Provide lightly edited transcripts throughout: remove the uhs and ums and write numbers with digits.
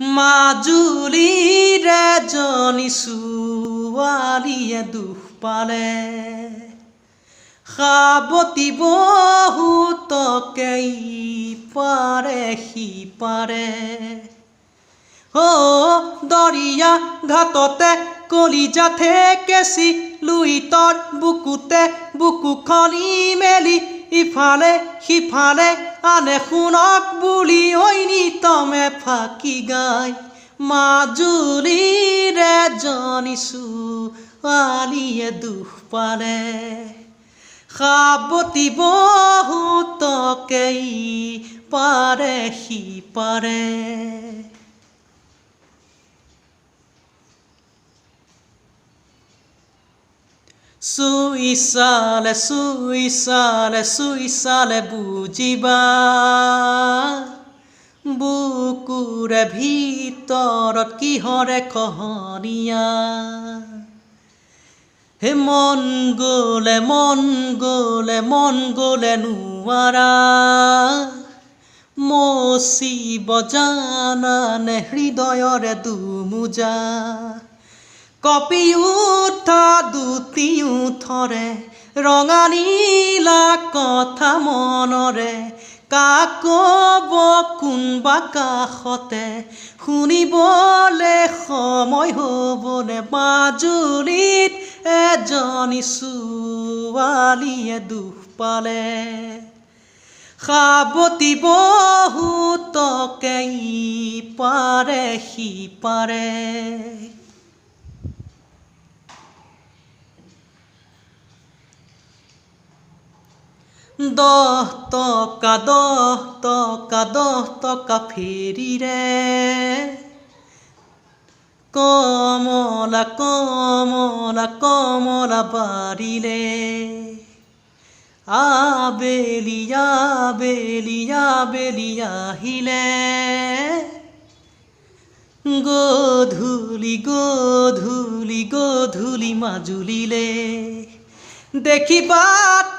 মাজুলীৰ এজনী ছোৱালীয়ে দুখ পালে সাৱটি বহুতকে ইপাৰে সিপাৰে দৰিয়া ঘাটতে কলিজা ঠেকেচি লুইতৰ বুকুতে বুকু খনি মেলি ইফালে সিফালে আনে শুনক বুলি ঐনিতমে ফাঁকি গায় মাজুলীৰ এজনী ছোৱালীয়ে দুখ পালে সাৱটি বহুতকে ইপাৰে সিপাৰে চুই চালে বুজিবা বুকুৰে ভিতৰত কিহৰে খহনীয়া হে মন গ'লে নোৱাৰা মচিব জানানে হৃদয়ৰে দুমোজা কপি উঠা দুটি ওঠৰে ৰঙা নীলা কথা মনৰে কাক ক'ব কোনবা কাষতে শুনিবলে সময় হ'বনে মাজুলীত এজনী ছোৱালীয়ে দুখ পালে সাৱটি বহুতকে ইপাৰে সিপাৰে দহ টকা ফেৰিৰে কমলা বাৰিলে আবেলি আহিলে গধূলি মাজুলীলে দেখিবা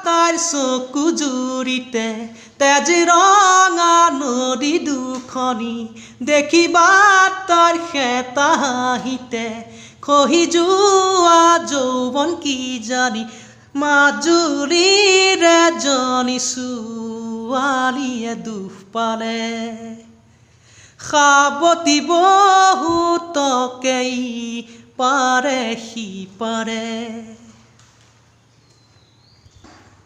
তাইৰ চকু জুৰিতে তেজ ৰঙা নদী দুখনি দেখিবা তাইৰ হেতা হাঁহিতে খহি যোৱা যৌৱন কি জানি মাজুলীৰ এজনী ছোৱালীয়ে দুখ পালে সাৱটি বহুতকে ইপাৰে সিপাৰে